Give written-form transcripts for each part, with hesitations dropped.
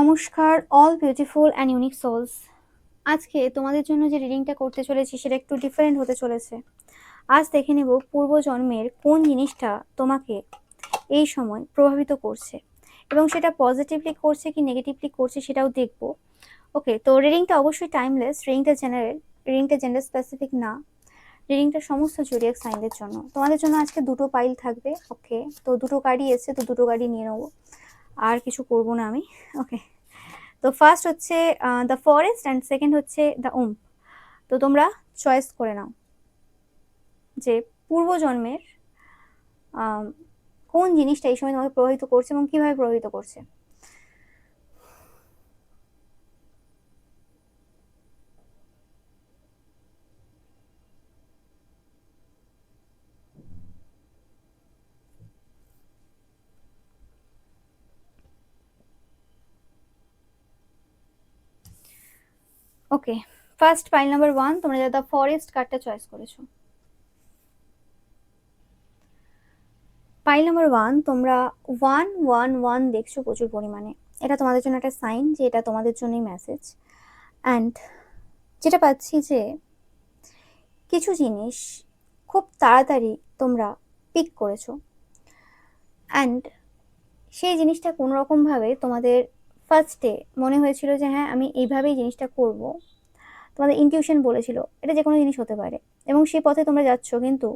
নমস্কার all beautiful and unique souls. আজকে তোমাদের জন্য যে রিডিংটা করতে চলেছি সেটা একটু ডিফারেন্ট হতে চলেছে। আজ দেখে নেব পূর্বজন্মের কোন জিনিসটা তোমাকে এই সময় প্রভাবিত করছে এবং সেটা পজিটিভলি করছে কি নেগেটিভলি করছে সেটাও দেখব। ওকে, তো রিডিংটা অবশ্যই টাইমলেস, রিডিংটা জেনারেল, রিডিংটা জেন্ডার স্পেসিফিক না, রিডিংটা সমস্ত জোডিয়াক সাইনদের জন্য। তোমাদের জন্য আজকে দুটো পাইল থাকবে। ওকে, তো দুটো কার্ডই এসছে, তো দুটো কার্ডই নিয়ে নেবো, আর কিছু করবো না আমি। ওকে, তো ফার্স্ট হচ্ছে দ্য ফরেস্ট অ্যান্ড সেকেন্ড হচ্ছে দ্য উম্প। তো তোমরা চয়েস করে নাও যে পূর্বজন্মের কোন জিনিসটা এই সময় তোমাকে প্রভাবিত করছে এবং কিভাবে প্রভাবিত করছে। ওকে, ফার্স্ট পাইল নাম্বার 1, তোমরা যারা দ্য ফরেস্ট কার্ডটা চয়েস করেছো। পাইল নাম্বার 1 তোমরা 111 দেখছো প্রচুর পরিমাণে। এটা তোমাদের জন্য একটা সাইন যে এটা তোমাদের জন্যই মেসেজ। অ্যান্ড যেটা পাচ্ছি যে কিছু জিনিস খুব তাড়াতাড়ি তোমরা পিক করেছো, অ্যান্ড সেই জিনিসটা কোনো রকমভাবে তোমাদের ফার্স্টে মনে হয়েছিল যে হ্যাঁ আমি এইভাবেই জিনিসটা করব, তোমাদের ইনটিউশন বলেছিল এটা যে কোনো জিনিস হতে পারে, এবং সেই পথে তোমরা যাচ্ছ। কিন্তু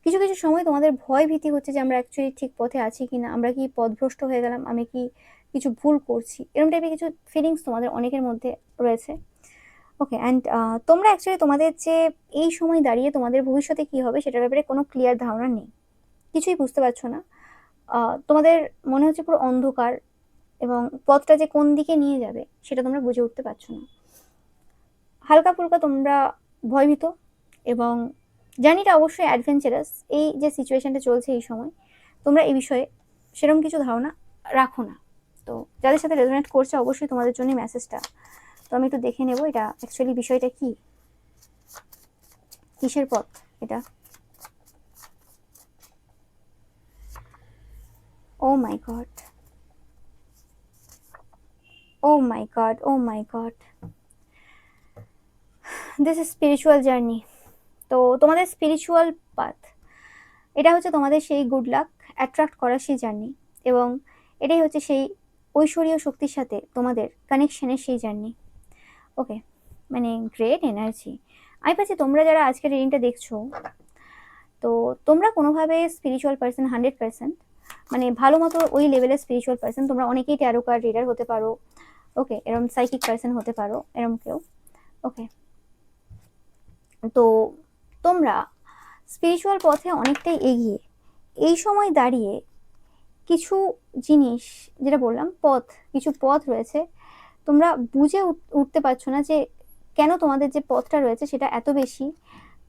কিছু কিছু সময় তোমাদের ভয় ভীতি হচ্ছে যে আমরা অ্যাকচুয়ালি ঠিক পথে আছি কি না, আমরা কি পথভ্রষ্ট হয়ে গেলাম, আমি কি কিছু ভুল করছি, এরকম টাইপের কিছু ফিলিংস তোমাদের অনেকের মধ্যে রয়েছে। ওকে, অ্যান্ড তোমরা অ্যাকচুয়ালি তোমাদের যে এই সময় দাঁড়িয়ে তোমাদের ভবিষ্যতে কি হবে সেটার ব্যাপারে কোনো ক্লিয়ার ধারণা নেই, কিছুই বুঝতে পারছো না। তোমাদের মনে হচ্ছে পুরো অন্ধকার, এবং পথটা যে কোন দিকে নিয়ে যাবে সেটা তোমরা বুঝে উঠতে পারছো না। হালকা ফুলকা তোমরা ভয়ভীত, এবং জার্নিটা অবশ্যই অ্যাডভেঞ্চারাস। এই যে সিচুয়েশনটা চলছে এই সময় তোমরা এই বিষয়ে সেরকম কিছু ধারণা রাখো না। তো যাদের সাথে রেজোনেট করছে অবশ্যই তোমাদের জন্য মেসেজটা। তো আমি একটু দেখে নেব এটা অ্যাকচুয়ালি বিষয়টা কি, কিসের পথ এটা। Oh my God, oh my God, oh my God, this is spiritual journey. তো তোমাদের স্পিরিচুয়াল পাথ, এটা হচ্ছে তোমাদের সেই গুড লাক অ্যাট্রাক্ট করার সেই জার্নি, এবং এটাই হচ্ছে সেই ঐশ্বরীয় শক্তির সাথে তোমাদের কানেকশনের সেই জার্নি। ওকে, মানে গ্রেট এনার্জি। আমি পাচ্ছি তোমরা যারা আজকের রিডিংটা দেখছো, তো তোমরা কোনোভাবে স্পিরিচুয়াল পার্সন 100%, মানে ভালো মতো ওই লেভেলের স্পিরিচুয়াল পার্সন। তোমরা অনেকেই ট্যারো কার্ড রিডার হতে পারো, ওকে, এরকম সাইকিক পার্সন হতে পারো, এরকম কেউ। ওকে, তো তোমরা স্পিরিচুয়াল পথে অনেকটাই এগিয়ে এই সময় দাঁড়িয়ে কিছু জিনিস, যেটা বললাম পথ, কিছু পথ রয়েছে তোমরা বুঝে উঠতে পারছো না যে কেন তোমাদের যে পথটা রয়েছে সেটা এত বেশি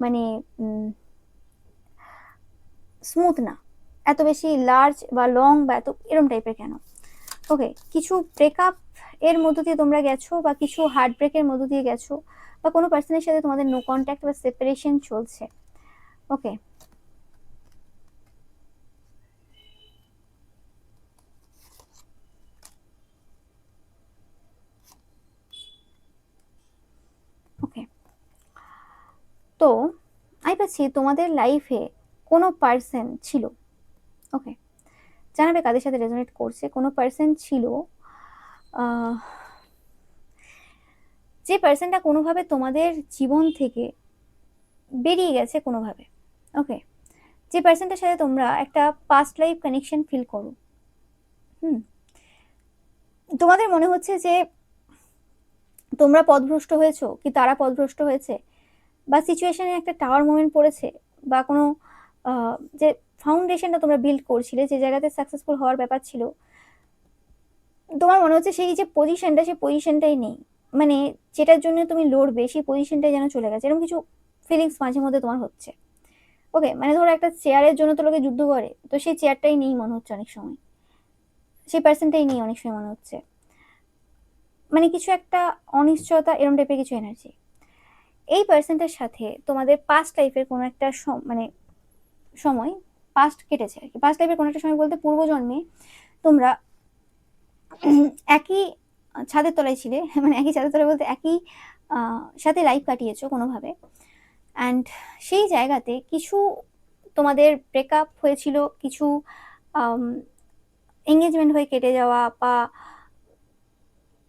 মানে স্মুথ না, এত বেশি লার্জ বা লং বা এত এরম টাইপের কেন। ওকে, কিছু ব্রেকআপ এর মধ্য দিয়ে তোমরা গেছো, বা কিছু হার্ট ব্রেকের মধ্য দিয়ে গেছো, বা কোনো পার্সনের সাথে তোমাদের নো কন্ট্যাক্ট বা সেপারেশন চলছে। ওকে, ওকে, তো আমি পাচ্ছি তোমাদের লাইফে কোনো পার্সন ছিল। ওকে, জানাবে কাদের সাথে রেজোনেট করছে। কোনো পার্সন ছিল, যে পার্সনটা কোনোভাবে তোমাদের জীবন থেকে বেরিয়ে গেছে কোনোভাবে। ওকে, যে পার্সনটার সাথে তোমরা একটা পাস্ট লাইফ কানেকশন ফিল করো। তোমাদের মনে হচ্ছে যে তোমরা পথভ্রষ্ট হয়েছো কি তারা পথভ্রষ্ট হয়েছে, বা সিচুয়েশনে একটা টাওয়ার মোমেন্ট পড়েছে, বা কোনো যে ফাউন্ডেশনটা তোমরা বিল্ড করছিলে, যে জায়গাতে সাকসেসফুল হওয়ার ব্যাপার ছিল, তোমার মনে হচ্ছে সেই যে পজিশনটা, সেই পজিশনটাই নেই, মানে যেটার জন্য তুমি লড়বে সেই পজিশনটাই যেন চলে গেছে, এরকম কিছু ফিলিংস মাঝে মধ্যে তোমার হচ্ছে। ওকে, মানে ধরো একটা চেয়ারের জন্য তো লোকে যুদ্ধ করে, তো সেই চেয়ারটাই নেই মনে হচ্ছে অনেক সময়, সেই পার্সনটাই নেই অনেক সময় মনে হচ্ছে, মানে কিছু একটা অনিশ্চয়তা, এরকম টাইপের কিছু এনার্জি। এই পার্সনটার সাথে তোমাদের পাস্ট লাইফের কোনো একটা মানে সময় পাস্ট কেটেছে আর কি। পাস্ট লাইফের কোনো একটা সময় বলতে পূর্বজন্মে তোমরা একই ছাদের তলায় ছিলে, মানে একই ছাদের তলায় বলতে একই সাথে লাইফ কাটিয়েছো কোনোভাবে। অ্যান্ড সেই জায়গাতে কিছু তোমাদের ব্রেকআপ হয়েছিল, কিছু এঙ্গেজমেন্ট হয়ে কেটে যাওয়া, বা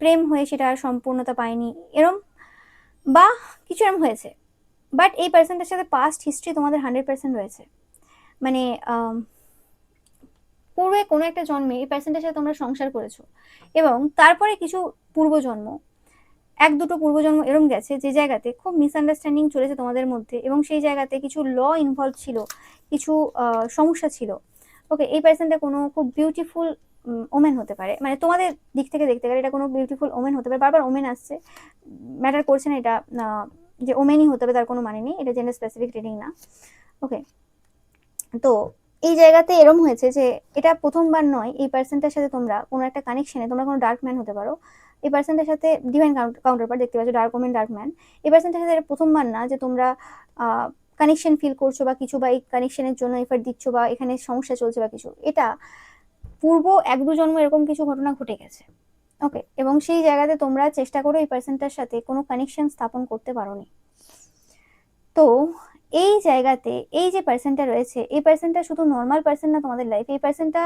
প্রেম হয়ে সেটা আর সম্পূর্ণতা পায়নি এরম, বা কিছু এরম হয়েছে। বাট এই পার্সনটার সাথে পাস্ট হিস্ট্রি তোমাদের 100% রয়েছে। মানে পূর্বে কোনো একটা জন্মে এই পার্সনটার সাথে তোমরা সংসার করেছো, এবং তারপরে কিছু পূর্বজন্ম, এক দুটো পূর্বজন্ম এরম গেছে যে জায়গাতে খুব মিসআন্ডারস্ট্যান্ডিং চলেছে তোমাদের মধ্যে, এবং সেই জায়গাতে কিছু ল ইনভলভ ছিল, কিছু সমস্যা ছিল। ওকে, এই পার্সনটা কোনো খুব বিউটিফুল ওমেন হতে পারে, মানে তোমাদের দিক থেকে দেখতে গেলে এটা কোনো বিউটিফুল ওমেন হতে পারে। বারবার ওমেন আসছে, ম্যাটার করছে না এটা যে ওমেনই হতে হবে তার কোনো মানে নেই, এটা জেন্ডার স্পেসিফিক রিডিং না। ওকে, তো এই জায়গাতে এরম হয়েছে যে এটা প্রথমবার নয়, এই পার্সনটার সাথে তোমরা কোনো একটা কানেকশনে, তোমরা কোনো ডার্ক ম্যান হতে পারো, এই পার্সনটার সাথে ডিভাইন কাউন্টারপার্ট দেখতে পাচ্ছ, ডার্ক ওমেন, ডার্ক ম্যান। এই পার্সনটার সাথে এটা প্রথমবার না যে তোমরা কানেকশন ফিল করছো বা কিছু, বা এই কানেকশনের জন্য এফার্ট দিচ্ছ, বা এখানে সমস্যা চলছে বা কিছু। এটা পূর্ব এক দু জন্ম এরকম কিছু ঘটনা ঘটে গেছে। ওকে, এবং সেই জায়গাতে তোমরা চেষ্টা করো এই পার্সনটার সাথে কোনো কানেকশন স্থাপন করতে পারোনি। তো এই জায়গাতে এই যে পার্সনটা রয়েছে, এই পার্সনটা শুধু নর্মাল পার্সন না তোমাদের লাইফে। এই পার্সনটা,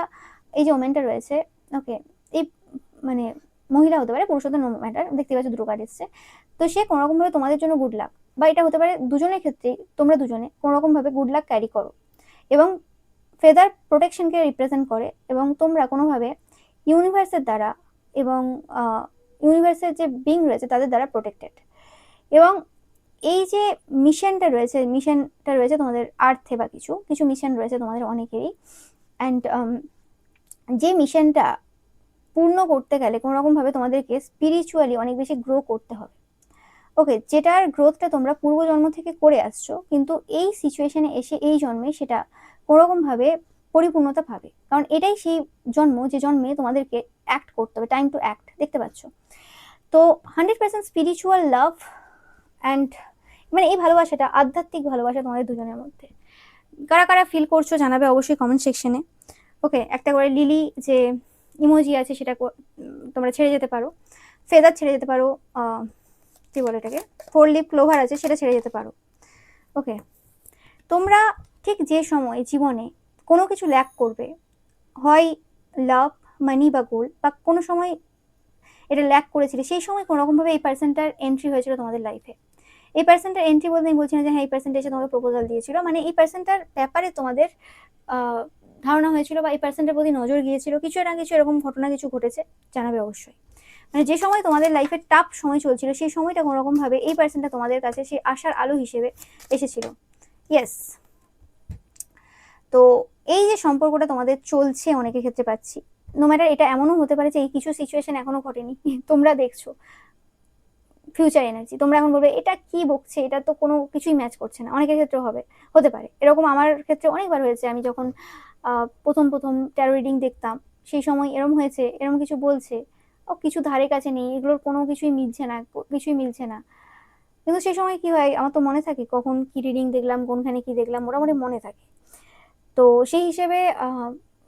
এই যে ওমেনটা রয়েছে, ওকে, এই মানে মহিলা হতে পারে, পুরুষ হতে নো ম্যাটার, দেখতে পাচ্ছ দুটো কার্ড এসছে। তো সে কোনোরকমভাবে তোমাদের জন্য গুড লাক, বা এটা হতে পারে দুজনের ক্ষেত্রেই, তোমরা দুজনে কোনোরকমভাবে গুড লাক ক্যারি করো, এবং ফেদার প্রোটেকশনকে রিপ্রেজেন্ট করে, এবং তোমরা কোনোভাবে ইউনিভার্সের দ্বারা, এবং ইউনিভার্সের যে বিং রয়েছে তাদের দ্বারা প্রোটেক্টেড। এবং এই যে মিশনটা রয়েছে তোমাদের আর্থে, বা কিছু কিছু মিশন রয়েছে তোমাদের অনেকেরই। অ্যান্ড যে মিশনটা পূর্ণ করতে গেলে কোনোরকমভাবে তোমাদেরকে স্পিরিচুয়ালি অনেক বেশি গ্রো করতে হবে। ওকে, যেটার গ্রোথটা তোমরা পূর্বজন্ম থেকে করে আসছো, কিন্তু এই সিচুয়েশনে এসে এই জন্মে সেটা কোনোরকমভাবে পরিপূর্ণতা পাবে, কারণ এটাই সেই জন্ম যে জন্মে তোমাদেরকে অ্যাক্ট করতে হবে, টাইম টু অ্যাক্ট, দেখতে পাচ্ছ। তো 100% স্পিরিচুয়াল লাভ অ্যান্ড, মানে এই ভালোবাসাটা আধ্যাত্মিক ভালোবাসা তোমাদের দুজনের মধ্যে। কারা কারা ফিল করছো জানাবে অবশ্যই কমেন্ট সেকশনে। ওকে, একটা করে লিলি যে ইমোজি আছে সেটা তোমরা ছেড়ে যেতে পারো, ফেদার ছেড়ে যেতে পারো, কি বলে এটাকে, 4 লিপ ক্লোভার আছে সেটা ছেড়ে যেতে পারো। ওকে, তোমরা ঠিক যে সময় জীবনে কোনো কিছু ল্যাক করবে, হয় লাভ, মানি বা গোল্ড, বা কোনো সময় এটা ল্যাক করেছিলে, সেই সময় কোনোরকমভাবে এই পার্সনটার এন্ট্রি হয়েছিল তোমাদের লাইফে। এই পার্সনটার এন্ট্রি বলতে আমি বলছি না যে হ্যাঁ এই পার্সনটা এসে তোমাকে প্রপোজাল দিয়েছিল, মানে এই পার্সনটার ব্যাপারে তোমাদের ধারণা হয়েছিল, বা এই পার্সনটার প্রতি নজর গিয়েছিল, কিছু না কিছু এরকম ঘটনা কিছু ঘটেছে, জানাবে অবশ্যই। মানে যে সময় তোমাদের লাইফে টাফ সময় চলছিল, সেই সময়টা কোনোরকমভাবে এই পার্সনটা তোমাদের কাছে সেই আশার আলো হিসেবে এসেছিল। ইয়েস, তো এই যে সম্পর্কটা তোমাদের চলছে অনেকের ক্ষেত্রে পাচ্ছি, নো ম্যাটার, এটা এমনও হতে পারে যে এই কিছু সিচুয়েশন এখনো ঘটেনি, তোমরা দেখছো ফিউচার এনার্জি, তোমরা এখন বলবে এটা কি বকছে, এটা তো কোনো কিছুই ম্যাচ করছে না। অনেকের ক্ষেত্রে হতে পারে এরকম, আমার ক্ষেত্রে অনেকবার হয়েছে। আমি যখন প্রথম প্রথম ট্যারো রিডিং দেখতাম, সেই সময় এরম হয়েছে, এরম কিছু বলছে, ও কিছু ধারে কাছে নেই, এগুলোর কোনো কিছুই মিলছে না, কিছুই মিলছে না। কিন্তু সেই সময় কি হয়, আমার তো মনে থাকে কখন কি রিডিং দেখলাম, কোনখানে কি দেখলাম, মোটামুটি মনে থাকে। তো সেই হিসেবে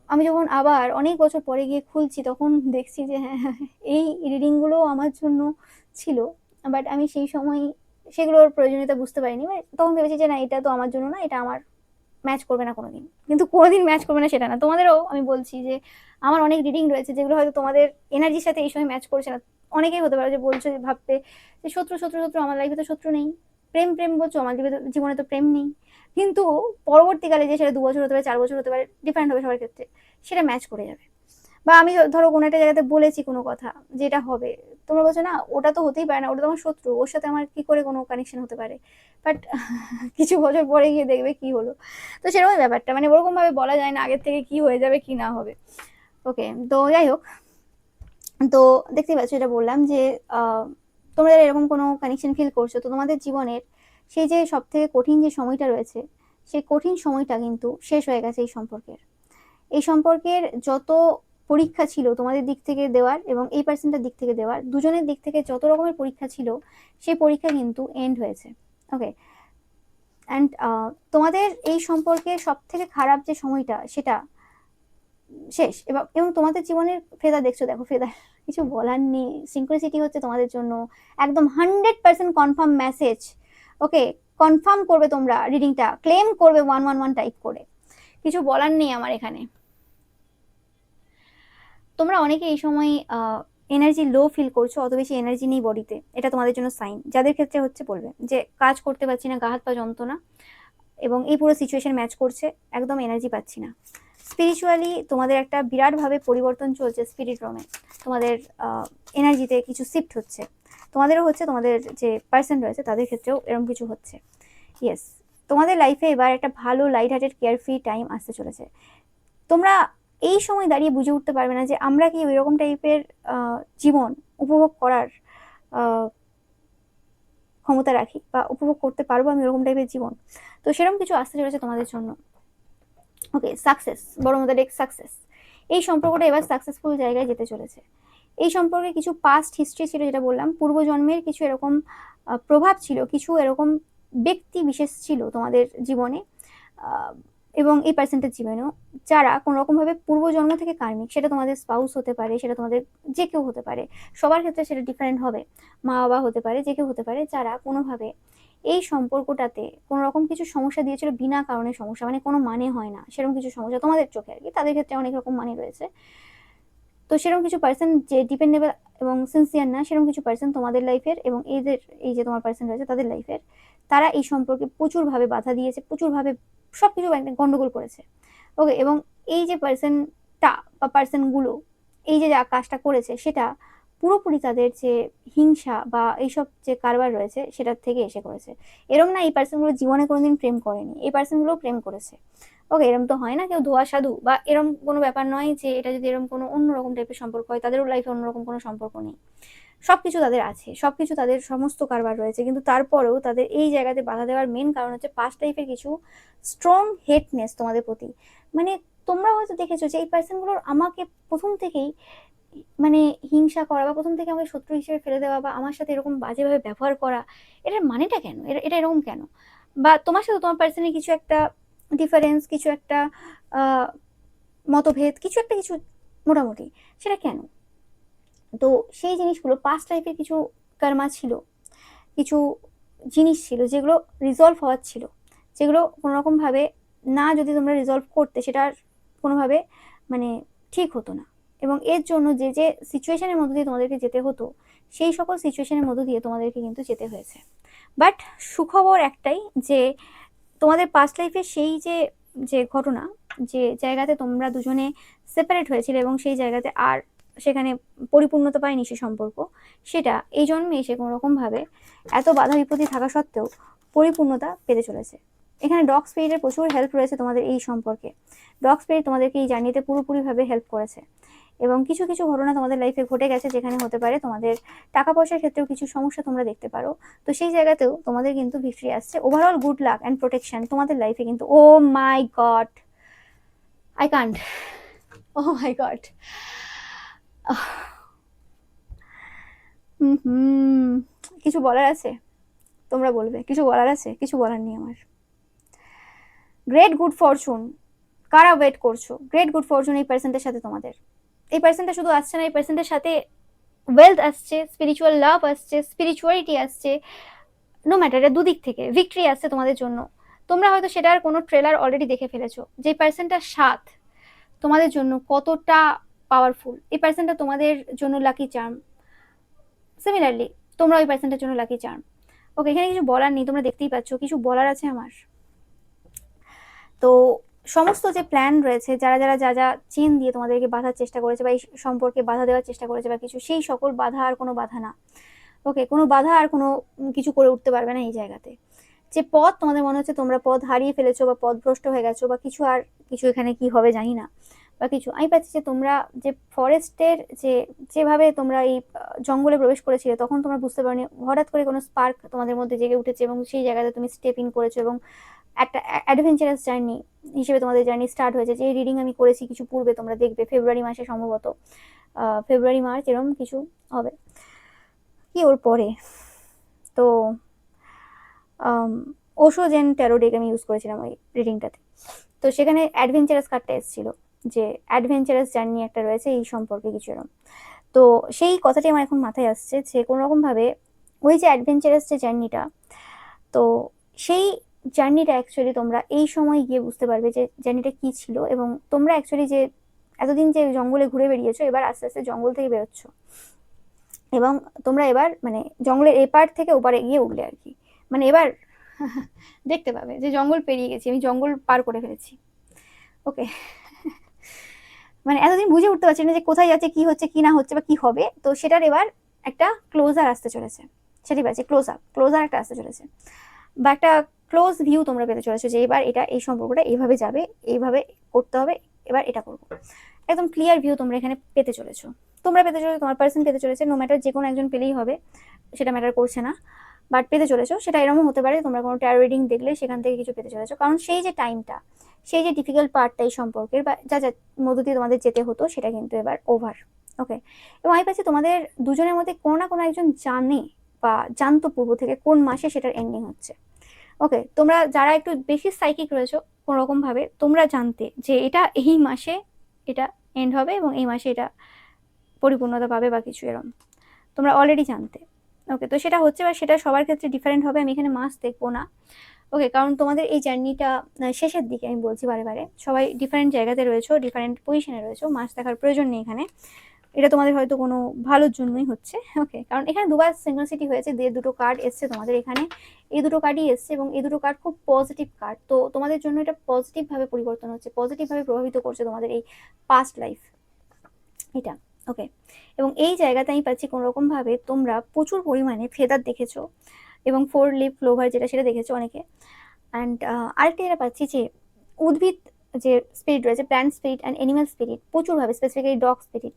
আমি যখন আবার অনেক বছর পরে গিয়ে খুলছি, তখন দেখছি যে হ্যাঁ, এই রিডিংগুলো আমার জন্য ছিল, বাট আমি সেই সময় সেগুলোর প্রয়োজনীয়তা বুঝতে পারিনি। মানে তখন ভেবেছি যে না, এটা তো আমার জন্য না, এটা আমার ম্যাচ করবে না কোনোদিন। কিন্তু কোনোদিন ম্যাচ করবে না সেটা না, তোমাদেরও আমি বলছি যে আমার অনেক রিডিং রয়েছে যেগুলো হয়তো তোমাদের এনার্জির সাথে এই সময় ম্যাচ করছে না। অনেকেই হতে পারে যে বলছো, যে ভাববে যে শত্রু শত্রু শত্রু, আমার লাইফে তো শত্রু নেই, প্রেম প্রেম বলছো, আমার জীবনে তো প্রেম নেই। কিন্তু পরবর্তীকালে যে সেটা 2 বছর হতে পারে, 4 বছর হতে পারে, ডিফারেন্ট হবে সবার ক্ষেত্রে, সেটা ম্যাচ করে যাবে। বা আমি ধরো কোনো একটা জায়গাতে বলেছি কোনো কথা, যেটা হবে, তোমরা বলছো না ওটা তো হতেই পারে না, ওটা তো আমার শত্রু, ওর সাথে আমার কি করে কোনো কানেকশন হতে পারে। বাট কিছু বছর পরে গিয়ে দেখবে কি হলো। তো সেরকমই ব্যাপারটা, মানে ওরকম ভাবে বলা যায় না আগের থেকে কি হয়ে যাবে কি না হবে। ওকে, তো যাই হোক, তো দেখতেই পাচ্ছ, এটা বললাম যে তোমরা এরকম কোনো কানেকশন ফিল করছো, তো তোমাদের জীবনের সেই যে সব থেকে কঠিন যে সময়টা রয়েছে, সেই কঠিন সময়টা কিন্তু শেষ হয়ে গেছে। এই সম্পর্কের যত পরীক্ষা ছিল তোমাদের দিক থেকে দেওয়ার এবং এই পার্সনটার দিক থেকে দেওয়ার, দুজনের দিক থেকে যত রকমের পরীক্ষা ছিল, সেই পরীক্ষা কিন্তু এন্ড হয়েছে। ওকে, অ্যান্ড তোমাদের এই সম্পর্কের সব থেকে খারাপ যে সময়টা, সেটা শেষ। এবং তোমাদের জীবনের ফেদার দেখছো, দেখো ফেদার, কিছু বলার নেই। সিনক্রোনিসিটি হচ্ছে তোমাদের জন্য একদম 100% কনফার্ম মেসেজ। ওকে, কনফার্ম করবে তোমরা রিডিংটা, ক্লেম করবে 111 টাইপ করে, কিছু বলার নেই আমার এখানে। তোমরা অনেকে এই সময় এনার্জি লো ফিল করছো, অত বেশি এনার্জি নেই বডিতে, এটা তোমাদের জন্য সাইন। যাদের ক্ষেত্রে হচ্ছে বলবে যে কাজ করতে পারছি না, গা হাত পা যন্ত্রণা, এবং এই পুরো সিচুয়েশন ম্যাচ করছে, একদম এনার্জি পাচ্ছি না। স্পিরিচুয়ালি তোমাদের একটা বিরাটভাবে পরিবর্তন চলছে, স্পিরিট রমে তোমাদের এনার্জিতে কিছু শিফট হচ্ছে, তোমাদেরও হচ্ছে, তোমাদের যে পার্সন রয়েছে তাদের ক্ষেত্রেও এরকম কিছু হচ্ছে। ইয়েস, তোমাদের লাইফে এবার একটা ভালো লাইট হার্টেড কেয়ারফ্রি টাইম আসতে চলেছে। তোমরা এই সময় দাঁড়িয়ে বুঝে উঠতে পারবে না যে আমরা কি ওইরকম টাইপের জীবন উপভোগ করার ক্ষমতা রাখি, বা উপভোগ করতে পারবো আমি ওরকম টাইপের জীবন। তো সেরকম কিছু আসতে চলেছে তোমাদের জন্য। ওকে, সাকসেস, বড় মধ্যে সাকসেস। এই সম্পর্কটা এবার সাকসেসফুল জায়গায় যেতে চলেছে। এই সম্পর্কে কিছু পাস্ট হিস্ট্রি ছিল, যেটা বললাম, পূর্বজন্মের কিছু এরকম প্রভাব ছিল, কিছু এরকম ব্যক্তি বিশেষ ছিল তোমাদের জীবনে, এবং এই পার্সেন্টের জীবনেও, যারা কোনো রকমভাবে পূর্বজন্ম থেকে কার্মিক। সেটা তোমাদের স্পাউস হতে পারে, সেটা তোমাদের যে কেউ হতে পারে, সবার ক্ষেত্রে সেটা ডিফারেন্ট হবে, মা বাবা হতে পারে, যে কেউ হতে পারে, যারা কোনোভাবে এই সম্পর্কটাতে কোনো রকম কিছু সমস্যা দিয়েছিল, বিনা কারণে সমস্যা, মানে কোনো মানে হয় না সেরকম কিছু সমস্যা তোমাদের চোখে আর কি, তাদের ক্ষেত্রে অনেক রকম মানে রয়েছে। তো সেরকম কিছু পার্সন যে ডিপেন্ডেবল এবং সিনসিয়ার না, সেরকম কিছু পার্সন তোমাদের লাইফের, এবং এই যে তোমার পার্সন রয়েছে তাদের লাইফের, তারা এই সম্পর্কে প্রচুরভাবে বাধা দিয়েছে, প্রচুরভাবে সবকিছু গন্ডগোল করেছে। ওকে, এবং এই যে পার্সনটা বা পার্সনগুলো এই যে কাজটা করেছে, সেটা পুরোপুরি তাদের যে হিংসা বা এইসব যে কারবার রয়েছে সেটার থেকে এসে করেছে। এরম না এই পার্সনগুলো জীবনে কোনোদিন প্রেম করেনি, এই পার্সনগুলো প্রেম করেছে। ওকে, এরম তো হয় না কেউ ধোয়া সাধু, বা এরম কোনো ব্যাপার নয় যে এটা যদি এরম কোনো অন্যরকম টাইপের সম্পর্ক হয়, তাদেরও লাইফে অন্যরকম কোনো সম্পর্ক নেই। সবকিছু তাদের আছে, সবকিছু তাদের সমস্ত কারবার রয়েছে, কিন্তু তারপরেও তাদের এই জায়গাতে বাধা দেওয়ার মেন কারণ হচ্ছে পাস্ট লাইফের কিছু স্ট্রং হেটনেস তোমাদের প্রতি। মানে তোমরা হয়তো দেখেছো যে এই পার্সনগুলোর আমাকে প্রথম থেকেই মানে হিংসা করা, বা প্রথম থেকে আমাকে শত্রু হিসেবে ফেলে দেওয়া, বা আমার সাথে এরকম বাজেভাবে ব্যবহার করা, এটার মানেটা কেন, এটা এরকম কেন? বা তোমার সাথে তোমার পার্সনের কিছু একটা ডিফারেন্স, কিছু একটা মতভেদ, কিছু একটা কিছু মোটামুটি, সেটা কেন? তো সেই জিনিসগুলো পাস্ট লাইফের কিছু কর্মা ছিল, কিছু জিনিস ছিল যেগুলো রিজলভ হওয়ার ছিল, যেগুলো কোনোরকমভাবে না যদি তোমরা রিজলভ করতে, সেটা কোনোভাবে মানে ঠিক হতো না। এবং এর জন্য যে যে সিচুয়েশনের মধ্যে দিয়ে তোমাদেরকে যেতে হতো, সেই সকল সিচুয়েশনের মধ্যে দিয়ে তোমাদেরকে কিন্তু যেতে হয়েছে। বাট সুখবর একটাই, যে তোমাদের পাস্ট লাইফে সেই যে যে ঘটনা, যে জায়গাতে তোমরা দুজনে সেপারেট হয়েছিল, এবং সেই জায়গাতে আর সেখানে পরিপূর্ণতা পায়নি সে সম্পর্ক, সেটা এই জন্মে এসে কোনোরকমভাবে এত বাধা বিপত্তি থাকা সত্ত্বেও পরিপূর্ণতা পেতে চলেছে। এখানে ডগ স্পিরিটের প্রচুর হেল্প রয়েছে তোমাদের এই সম্পর্কে। ডগ স্পিরিট তোমাদেরকে এই জার্নিতে পুরোপুরিভাবে হেল্প করেছে, এবং কিছু কিছু ঘটনা তোমাদের লাইফে ঘটে গেছে, যেখানে হতে পারে তোমাদের টাকা পয়সার ক্ষেত্রেও কিছু সমস্যা তোমরা দেখতে পারো। তো সেই জায়গাতেও তোমাদের কিন্তু ভিক্টরি আসছে। Overall good luck and protection তোমাদের লাইফে কিন্তু। Oh my God, I can't, oh my God. কিছু বলার আছে? তোমরা বলবে কিছু বলার আছে? কিছু বলার নেই আমার। গ্রেট গুড ফরচুন, কারা ওয়েট করছো? গ্রেট গুড ফরচুন এই পার্সেন্টের সাথে তোমাদের। এই পার্সেন্টটা শুধু আসছে না, এই পার্সেন্টের সাথে ওয়েলথ আসছে, স্পিরিচুয়াল লাভ আসছে, স্পিরিচুয়ালিটি আসছে, নো ম্যাটার, এটা দুদিক থেকে ভিক্টরি আসছে তোমাদের জন্য। তোমরা হয়তো সেটার কোনো ট্রেলার অলরেডি দেখে ফেলেছো, যে পার্সেন্টটার সাথ তোমাদের জন্য কতটা পাওয়ারফুল। এই পার্সেন্টটা তোমাদের জন্য লাকি চার্ম, সিমিলারলি তোমরা ওই পার্সেন্টের জন্য লাকি চার্ম। ওকে, এখানে কিছু বলার নেই, তোমরা দেখতেই পাচ্ছ, কিছু বলার আছে আমার? তো সমস্ত যে প্ল্যান রয়েছে, যারা যারা যা যা চেন দিয়ে তোমাদেরকে বাঁধার চেষ্টা করেছে, বা এই সম্পর্কে বাধা দেওয়ার চেষ্টা করেছে বা কিছু, সেই সকল বাধা আর কোনো বাধা না। ওকে, কোনো বাধা আর কোনো কিছু করে উঠতে পারবে না এই জায়গাতে। যে পথ তোমাদের মনে হচ্ছে তোমরা পথ হারিয়ে ফেলেছো, বা পথভ্রষ্ট হয়ে গেছো, বা কিছু আর কিছু এখানে কি হবে জানি না, বা কিছু আমি পাচ্ছি যে তোমরা যে ফরেস্টের যেভাবে তোমরা এই জঙ্গলে প্রবেশ করেছিলে, তখন তোমরা বুঝতে পারোনি, হঠাৎ করে কোনো স্পার্ক তোমাদের মধ্যে জেগে উঠেছে, এবং সেই জায়গাতে তুমি স্টেপ ইন করেছো, এবং একটা অ্যাডভেঞ্চারাস জার্নি হিসেবে তোমাদের জার্নি স্টার্ট হয়েছে। যে রিডিং আমি করেছি কিছু পূর্বে, তোমরা দেখবে ফেব্রুয়ারি মাসে, সম্ভবত ফেব্রুয়ারি মার্চ এরকম কিছু হবে কি ওর পরে। তো ওশো জেন ট্যারো ডেক আমি ইউজ করেছিলাম ওই রিডিংটাতে। তো সেখানে অ্যাডভেঞ্চারাস কার্ডটা এসেছিল, যে অ্যাডভেঞ্চারাস জার্নি একটা রয়েছে এই সম্পর্কে কিছু এরকম। তো সেই কথাটি আমার এখন মাথায় আসছে যে কোনো রকমভাবে ওই যে অ্যাডভেঞ্চারাস যে জার্নিটা, তো সেই জার্নিটা অ্যাকচুয়ালি তোমরা এই সময় গিয়ে বুঝতে পারবে যে জার্নিটা কী ছিল, এবং তোমরা অ্যাকচুয়ালি যে এতদিন যে জঙ্গলে ঘুরে বেরিয়েছো, এবার আস্তে আস্তে জঙ্গল থেকে বেরোচ্ছ, এবং তোমরা এবার মানে জঙ্গলের এপার থেকে ওপারে গিয়ে উঠলে আর কি, মানে এবার দেখতে পাবে যে জঙ্গল পেরিয়ে গেছি, আমি জঙ্গল পার করে ফেলেছি। ওকে, মানে এতদিন বুঝে উঠতে পারছি না যে কোথায় যাচ্ছে, কি হচ্ছে, কি না হচ্ছে, বা কি হবে, তো সেটার এবার একটা ক্লোজার আসতে চলেছে, সেটি পাচ্ছে ক্লোজার একটা আসতে চলেছে, বা একটা ক্লোজ ভিউ তোমরা পেতে চলেছো যে এবার এটা এই সম্পর্কটা এইভাবে যাবে, এইভাবে করতে হবে, এবার এটা করবো, একদম ক্লিয়ার ভিউ তোমরা এখানে পেতে চলেছো। তোমরা পেতে চলেছো, তোমার পার্সন পেতে চলেছে, নো ম্যাটার যে কোনো একজন পেলেই হবে, সেটা ম্যাটার করছে না, বাট পেতে চলেছো। সেটা এরকমও হতে পারে তোমরা কোনো ট্যারো রিডিং দেখলে সেখান থেকে কিছু পেতে চলেছো, কারণ সেই যে টাইমটা, সেই যে ডিফিকাল্ট পার্টটা এই সম্পর্কের, বা যা যা মধ্য দিয়ে তোমাদের যেতে হতো, সেটা কিন্তু এবার ওভার। ওকে, এবং আমি পাচ্ছি তোমাদের দুজনের মধ্যে কোনো না কোনো একজন জানে বা জানতো পূর্ব থেকে কোন মাসে সেটার এন্ডিং হচ্ছে। ওকে, তোমরা যারা একটু বেশি সাইকিক রয়েছো, কোনো রকম ভাবে তোমরা জানতে যে এটা এই মাসে এটা এন্ড হবে, এবং এই মাসে এটা পরিপূর্ণতা পাবে বা কিছু এরকম, তোমরা অলরেডি জানতে। ওকে, তো সেটা হচ্ছে, বা সেটা সবার ক্ষেত্রে ডিফারেন্ট হবে, আমি এখানে মাস দেখবো না। ওকে, কারণ তোমাদের এই জার্নিটা শেষের দিকে, আমি বলছি বারে বারে, সবাই ডিফারেন্ট জায়গাতে রয়েছো, ডিফারেন্ট পজিশনে রয়েছো, মাস দেখার প্রয়োজন নেই এখানে, এটা তোমাদের হয়তো কোনো ভালোর জন্যই হচ্ছে। ওকে, কারণ এখানে দুবার সিঙ্গলসিটি হয়েছে, দিয়ে দুটো কার্ড এসছে তোমাদের এখানে, এই দুটো কার্ডই এসছে, এবং এই দুটো কার্ড খুব পজিটিভ কার্ড, তো তোমাদের জন্য এটা পজিটিভভাবে পরিবর্তন হচ্ছে, পজিটিভভাবে প্রভাবিত করছে তোমাদের এই পাস্ট লাইফ এটা। ওকে, এবং এই জায়গাতে আমি পাচ্ছি কোনো রকমভাবে তোমরা প্রচুর পরিমাণে ফেদার দেখেছো, এবং 4 লিফ ক্লোভার যেটা, সেটা দেখেছো অনেকে। অ্যান্ড আরেকটা যেটা পাচ্ছি যে উদ্ভিদ যে স্পিরিট রয়েছে, plant spirit and animal spirit, প্রচুরভাবে, স্পেসিফিক্যালি ডগ স্পিরিট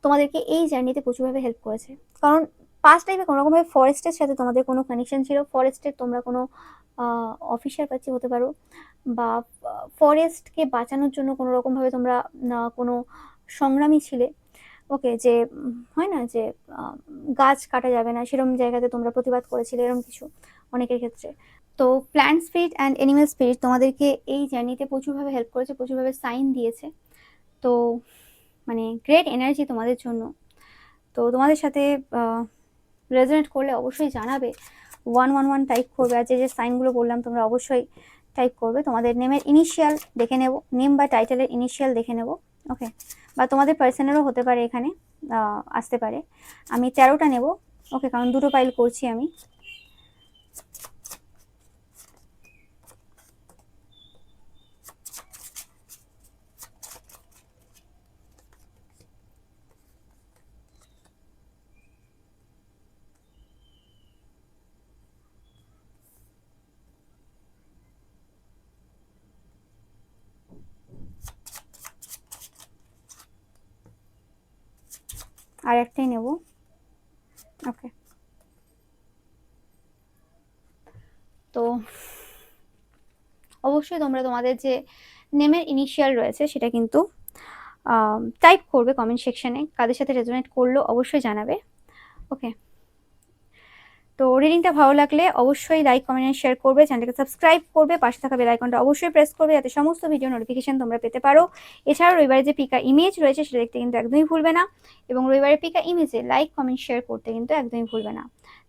তোমাদেরকে এই জার্নিতে প্রচুরভাবে হেল্প করেছে, কারণ পাস্ট লাইফে কোনো রকমভাবে ফরেস্টের সাথে তোমাদের কোনো কানেকশন ছিল, ফরেস্টের তোমরা কোনো অফিসার পাচ্ছি হতে পারো, বা ফরেস্টকে বাঁচানোর জন্য কোনো রকমভাবে তোমরা কোনো সংগ্রামী ছিলে। ওকে, যে হয় না যে গাছ কাটা যাবে না, সেরকম জায়গাতে তোমরা প্রতিবাদ করেছিলে, এরকম কিছু অনেকের ক্ষেত্রে। তো plant spirit and animal spirit তোমাদেরকে এই জার্নিতে প্রচুরভাবে হেল্প করেছে, প্রচুরভাবে সাইন দিয়েছে, তো মানে গ্রেট এনার্জি তোমাদের জন্য। তো তোমাদের সাথে রেজোনেট করলে অবশ্যই জানাবে, 111 টাইপ করবে, আর যে যে সাইনগুলো বললাম তোমরা অবশ্যই টাইপ করবে। তোমাদের নেমের ইনিশিয়াল দেখে নেব, নেম বা টাইটেলের ইনিশিয়াল দেখে নেব। ওকে, বা তোমাদের পার্সনেরও হতে পারে, এখানে আসতে পারে। আমি 13টা নেব। ওকে, কারণ দুটো পাইল করছি আমি। আর একটাই নেব। ওকে, তো অবশ্যই তোমরা তোমাদের যে নেমের ইনিশিয়াল রয়েছে সেটা কিন্তু টাইপ করবে কমেন্ট সেকশনে, কাদের সাথে রেজোনেট করলো অবশ্যই জানাবে। ওকে, তো রিডিংটা ভালো লাগলে অবশ্যই লাইক, কমেন্ট, শেয়ার করবে, চ্যানেলটাকে সাবস্ক্রাইব করবে, পাশে থাকা বেল আইকনটা অবশ্যই প্রেস করবে, যাতে সমস্ত ভিডিও নোটিফিকেশন তোমরা পেতে পারো। এছাড়াও রবিবারে যে পিকা ইমেজ রয়েছে সেটা দেখতে কিন্তু একদমই ভুলবে না, এবং রবিবারে পিকা ইমেজে লাইক, কমেন্ট, শেয়ার করতে কিন্তু একদমই ভুলবে না।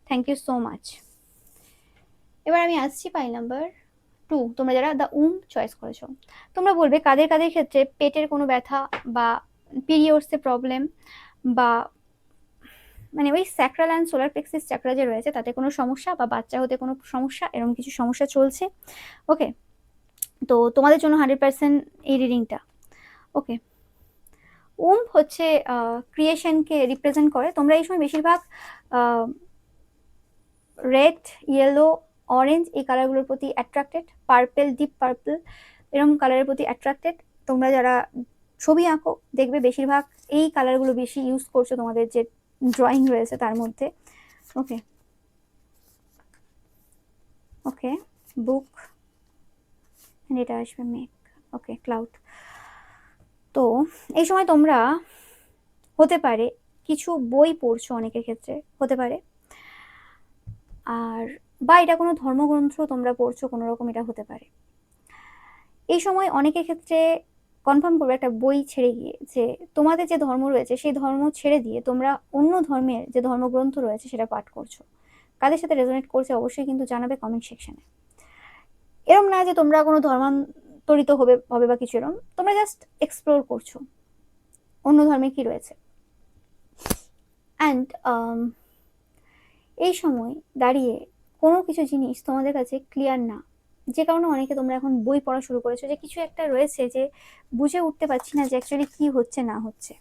Thank you so much. এবার আমি আসছি পাই নাম্বার 2, তোমরা যারা দ্য চয়েস করেছো, তোমরা বলবে কাদের কাদের ক্ষেত্রে পেটের কোনো ব্যথা, বা পিরিয়ডসে প্রবলেম, বা মানে ওই স্যাক্রাল অ্যান্ড সোলার প্লেক্সিস চাকরা যে রয়েছে তাতে কোনো সমস্যা, বা বাচ্চা হতে কোনো সমস্যা, এরকম কিছু সমস্যা চলছে। ওকে, তো তোমাদের জন্য 100% এই রিডিংটা। ওকে, হচ্ছে ক্রিয়েশনকে রিপ্রেজেন্ট করে। তোমরা এই সময় বেশিরভাগ রেড, ইয়েলো, অরেঞ্জ এই কালারগুলোর প্রতি অ্যাট্রাক্টেড, পার্পেল, ডিপ পার্পল এরকম কালারের প্রতি অ্যাট্রাক্টেড। তোমরা যারা ছবি আঁকো দেখবে বেশিরভাগ এই কালারগুলো বেশি ইউজ করছো তোমাদের যে ড্রয়িং রয়েছে তার মধ্যে। ওকে, ওকে, বুক, এটা আসবে মেক। ওকে, ক্লাউড। তো এই সময় তোমরা হতে পারে কিছু বই পড়ছো, অনেকের ক্ষেত্রে হতে পারে, আর বা এটা কোনো ধর্মগ্রন্থ তোমরা পড়ছো কোনো রকম, এটা হতে পারে। এই সময় অনেকের ক্ষেত্রে কনফার্ম করবে একটা বই ছেড়ে গিয়ে, যে তোমাদের যে ধর্ম রয়েছে সেই ধর্ম ছেড়ে দিয়ে তোমরা অন্য ধর্মের যে ধর্মগ্রন্থ রয়েছে সেটা পাঠ করছো। কাদের সাথে রেজোনেট করছে অবশ্যই কিন্তু জানাবে কমেন্ট সেকশনে। এরম না যে তোমরা কোনো ধর্মান্তরিত হবে হবে বা কিছু, এরম তোমরা জাস্ট এক্সপ্লোর করছো অন্য ধর্মে কি রয়েছে। অ্যান্ড এই সময় দাঁড়িয়ে কোনো কিছু জিনিস তোমাদের কাছে ক্লিয়ার না, যে কারণে অনেকে তোমরা এখন বই পড়া শুরু করেছো, যে কিছু একটা রয়েছে যে বুঝে উঠতে পারছি না যে অ্যাকচুয়ালি কি হচ্ছে না হচ্ছে।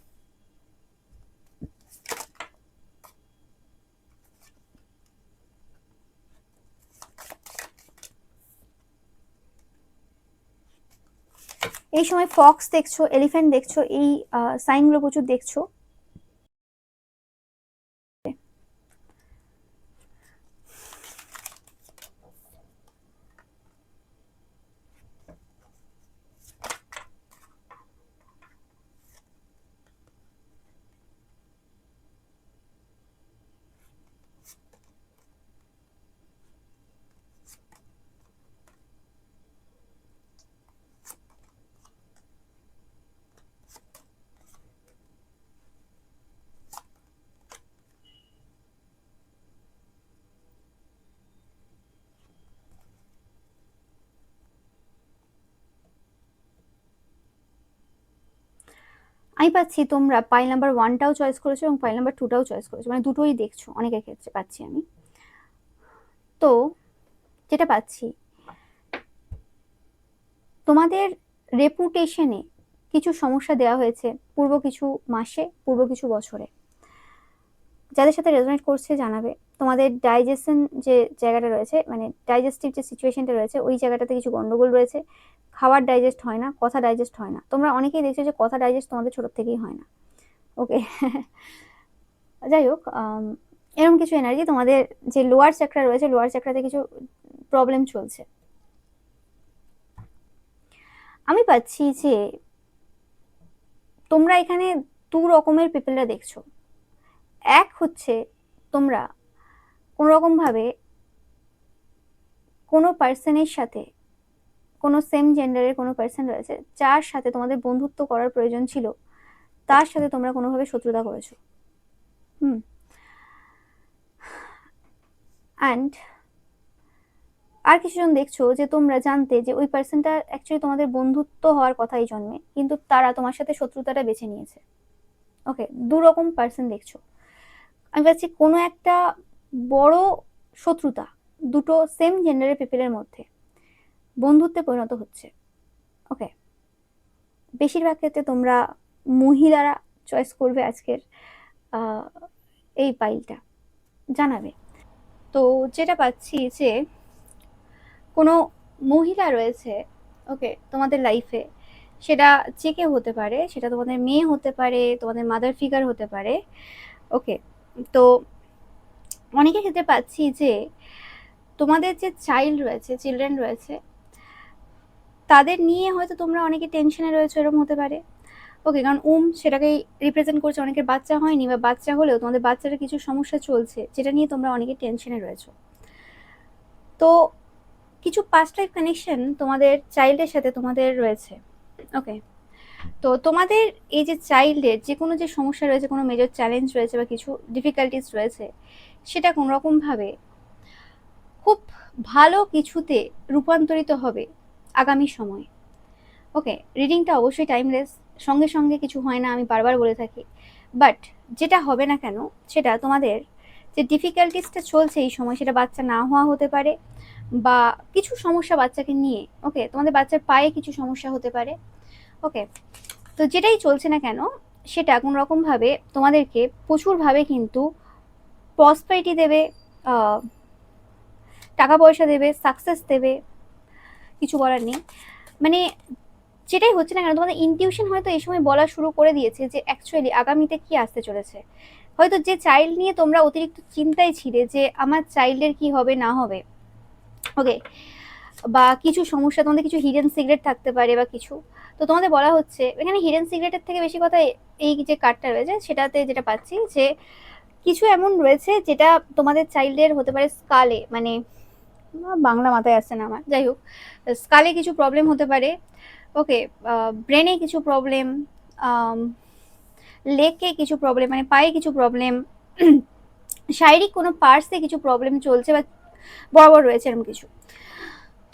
এই সময় ফক্স দেখছো, এলিফ্যান্ট দেখছো, এই সাইনগুলো প্রচুর দেখছো। আমি পাচ্ছি তোমরা পাইল নাম্বার 1টাও চয়েস করেছো এবং পাইল নাম্বার 2টাও চয়েস করেছো, মানে দুটোই দেখছো অনেকের ক্ষেত্রে পাচ্ছি আমি। তো যেটা পাচ্ছি, তোমাদের রেপুটেশনে কিছু সমস্যা দেওয়া হয়েছে পূর্ব কিছু মাসে, পূর্ব কিছু বছরে। যাদের সাথে রেজোনেট করছে জানাবে। তোমাদের ডাইজেশন যে জায়গাটা রয়েছে, মানে ডাইজেস্টিভ যে সিচুয়েশনটা রয়েছে, ওই জায়গাটাতে কিছু গন্ডগোল রয়েছে। খাবার ডাইজেস্ট হয় না, কথা ডাইজেস্ট হয় না। তোমরা অনেকেই দেখছো যে কথা ডাইজেস্ট তোমাদের ছোট থেকেই হয় না। ওকে। যাই হোক, এরকম কিছু এনার্জি তোমাদের যে লোয়ার চাকরা রয়েছে, লোয়ার চাকরাতে কিছু প্রবলেম চলছে। আমি পাচ্ছি যে তোমরা এখানে দু রকমের পিপলরা দেখছো। এক হচ্ছে তোমরা কোনো রকম ভাবে কোনো পার্সনের সাথে, কোনো সেম জেন্ডারের কোনো পার্সন রয়েছে যার সাথে তোমাদের বন্ধুত্ব করার প্রয়োজন ছিল, তার সাথে তোমরা কোনোভাবে শত্রুতা করেছো। অ্যান্ড আর কিছুজন দেখছো যে তোমরা জানতে যে ওই পার্সনটা অ্যাকচুয়ালি তোমাদের বন্ধুত্ব হওয়ার কথাই জন্মে, কিন্তু তারা তোমার সাথে শত্রুতাটা বেছে নিয়েছে। ওকে, দু রকম পার্সন দেখছো। আমি ভাবছি কোনো একটা বড় শত্রুতা দুটো সেম জেন্ডারের পিপলের মধ্যে বন্ধুত্বে পরিণত হচ্ছে। ওকে, বেশিরভাগ ক্ষেত্রে তোমরা মহিলারা চয়েস করবে আজকের এই পাইলটা, জানাবে। তো যেটা পাচ্ছি যে কোনো মহিলা রয়েছে, ওকে, তোমাদের লাইফে, সেটা যে কেউ হতে পারে, সেটা তোমাদের মেয়ে হতে পারে, তোমাদের মাদার ফিগার হতে পারে। ওকে, তো অনেকের ক্ষেত্রে পাচ্ছি যে তোমাদের যে চাইল্ড রয়েছে, চিলড্রেন রয়েছে, তাদের নিয়ে হয়তো তোমরা অনেকে টেনশনে রয়েছে, এরকম হতে পারে। ওকে, কারণ সেটাকেই রিপ্রেজেন্ট করছে। অনেকের বাচ্চা হয়নি বা বাচ্চা হলেও তোমাদের বাচ্চার কিছু সমস্যা চলছে, যেটা নিয়ে তোমরা অনেকে টেনশনে রয়েছে। তো কিছু পাস্ট লাইফ কানেকশন তোমাদের চাইল্ডের সাথে তোমাদের রয়েছে। ওকে, তো তোমাদের এই যে চাইল্ডের যে কোনো যে সমস্যা রয়েছে, কোনো মেজর চ্যালেঞ্জ রয়েছে বা কিছু ডিফিকাল্টিস রয়েছে, সেটা কোনোরকমভাবে খুব ভালো কিছুতে রূপান্তরিত হবে আগামী সময়। ওকে, রিডিংটা অবশ্যই টাইমলেস, সঙ্গে সঙ্গে কিছু হয় না, আমি বারবার বলে থাকি। বাট যেটা হবে না কেন, সেটা তোমাদের যে ডিফিকাল্টিসটা চলছে এই সময়, সেটা বাচ্চা না হওয়া হতে পারে বা কিছু সমস্যা বাচ্চাকে নিয়ে। ওকে, তোমাদের বাচ্চার পায়ে কিছু সমস্যা হতে পারে। ওকে, তো যেটাই চলছে না কেন, সেটা কোনো রকমভাবে তোমাদেরকে প্রচুরভাবে কিন্তু প্রসপারিটি দেবে, টাকা পয়সা দেবে, সাকসেস দেবে, কিছু বলার নেই। মানে যেটাই হচ্ছে না কেন, তোমাদের ইনটিউশন হয়তো এই সময় বলা শুরু করে দিয়েছে যে অ্যাকচুয়ালি আগামীতে কি আসতে চলেছে। হয়তো যে চাইল্ড নিয়ে তোমরা অতিরিক্ত চিন্তায় ছিলে যে আমার চাইল্ডের কি হবে না হবে, ওকে, বা কিছু সমস্যা, তোমাদের কিছু হিডেন সিক্রেট থাকতে পারে বা কিছু। তো তোমাদের বলা হচ্ছে এখানে হিডেন সিক্রেটের থেকে বেশি কথা এই যে কার্ডটা রয়েছে সেটাতে যেটা পাচ্ছি যে কিছু এমন রয়েছে যেটা তোমাদের চাইল্ডের হতে পারে স্কালে, মানে বাংলা মাথায় আসছে না আমার, যাই হোক, স্কালে কিছু প্রবলেম হতে পারে ওকে, ব্রেনে কিছু প্রবলেম, লেগে কিছু প্রবলেম, মানে পায়ে কিছু প্রবলেম, শারীরিক কোনো পার্টসে কিছু প্রবলেম চলছে বা বরাবর রয়েছে এরকম কিছু,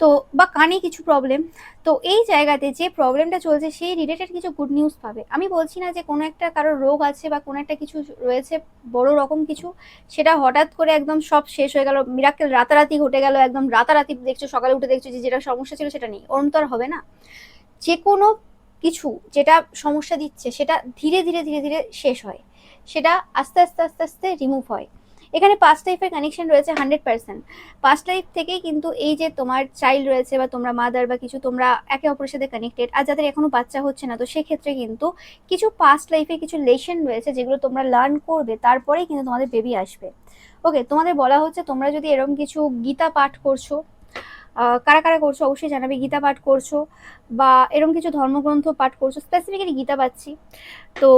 তো বা কানে কিছু প্রবলেম। তো এই জায়গাতে যে প্রবলেমটা চলছে সেই রিলেটেড কিছু গুড নিউজ পাবে। আমি বলছি না যে কোনো একটা কারোর রোগ আছে বা কোনো একটা কিছু রয়েছে বড় রকম কিছু, সেটা হঠাৎ করে একদম সব শেষ হয়ে গেল, মিরাক্কেল রাতারাতি ঘটে গেল, একদম রাতারাতি দেখছো সকালে উঠে দেখছো যে যেটা সমস্যা ছিল সেটা নেই, ওরম তো আর হবে না। যে কোনো কিছু যেটা সমস্যা দিচ্ছে সেটা ধীরে ধীরে ধীরে ধীরে শেষ হয়, সেটা আস্তে আস্তে আস্তে আস্তে রিমুভ হয়। এখানে পাস্ট লাইফের কানেকশন রয়েছে 100%। পাস্ট লাইফ থেকেই কিন্তু এই যে তোমার চাইল্ড রয়েছে বা তোমরা মাদার বা কিছু, তোমরা একে অপরের সাথে কানেক্টেড। আর যাদের এখনো বাচ্চা হচ্ছে না, তো সেক্ষেত্রে কিন্তু কিছু পাস্ট লাইফে কিছু লেসন রয়েছে যেগুলো তোমরা লার্ন করবে, তারপরেই কিন্তু তোমাদের বেবি আসবে। ওকে, তোমাদের বলা হচ্ছে তোমরা যদি এরকম কিছু গীতা পাঠ করছো, কারা কারা করছো অবশ্যই জানাবে, গীতা পাঠ করছো বা এরকম কিছু ধর্মগ্রন্থ পাঠ করছো, স্পেসিফিক্যালি গীতা পাচ্ছি তো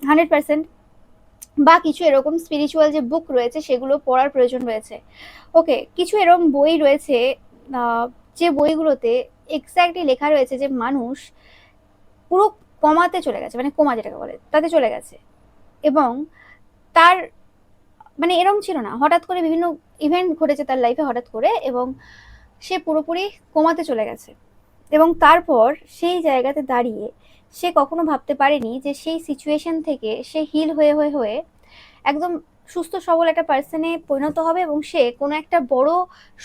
100%, বা কিছু এরকম স্পিরিচুয়াল যে বুক রয়েছে সেগুলো পড়ার প্রয়োজন রয়েছে। ওকে, কিছু এরকম বই রয়েছে যে বইগুলোতে এক্স্যাক্টলি লেখা রয়েছে যে মানুষ পুরো কমাতে চলে গেছে, মানে কোমা যেটাকে বলে তাতে চলে গেছে, এবং তার মানে এরম ছিল না, হঠাৎ করে বিভিন্ন ইভেন্ট ঘটেছে তার লাইফে হঠাৎ করে, এবং সে পুরোপুরি কোমাতে চলে গেছে। এবং তারপর সেই জায়গাতে দাঁড়িয়ে সে কখনো ভাবতে পারেনি যে সেই সিচুয়েশন থেকে সে হিল হয়ে হয়ে হয়ে একদম সুস্থ সবল একটা পার্সনে পরিণত হবে, এবং সে কোনো একটা বড়